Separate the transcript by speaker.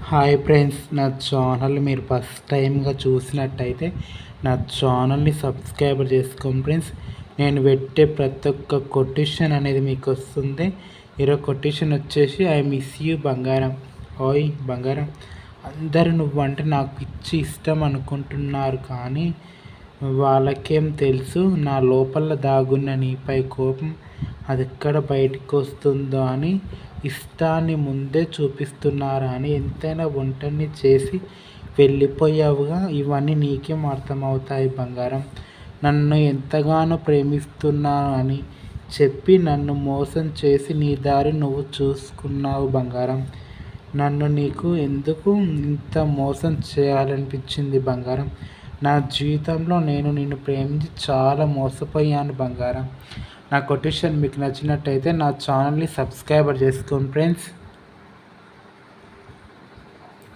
Speaker 1: Hi friends, నా channel మీరు first టైంగా చూసినట్టయితే నా ఛానల్ని సబ్స్క్రైబ్ చేసుకోండి ఫ్రెండ్స్. నేను పెట్టే ప్రతి ఒక్క కొటేషన్ అనేది మీకు వస్తుంది. ఈరోజు కొటేషన్ వచ్చేసి ఐ మిస్ యూ బంగారం. ఓయ్ బంగారం, అందరూ నువ్వంటే నాకు పిచ్చి ఇష్టం అనుకుంటున్నారు, కానీ వాళ్ళకేం తెలుసు నా లోపల దాగున్న నీపై కోపం అది ఎక్కడ బయటకు వస్తుందో అని. ఇష్టాన్ని ముందే చూపిస్తున్నారు అని ఎంతైనా ఒంటరిని చేసి వెళ్ళిపోయావుగా. ఇవన్నీ నీకేం అర్థమవుతాయి బంగారం. నన్ను ఎంతగానో ప్రేమిస్తున్నాను అని చెప్పి నన్ను మోసం చేసి నీ దారి నువ్వు చూసుకున్నావు బంగారం. నన్ను నీకు ఎందుకు ఇంత మోసం చేయాలనిపించింది బంగారం. నా జీవితంలో నేను నిన్ను ప్రేమించి చాలా మోసపోయాను బంగారం. నా కొటేషన్ మీకు నచ్చినట్టయితే నా ఛానల్ని సబ్స్క్రైబ్ చేసుకోండి ఫ్రెండ్స్.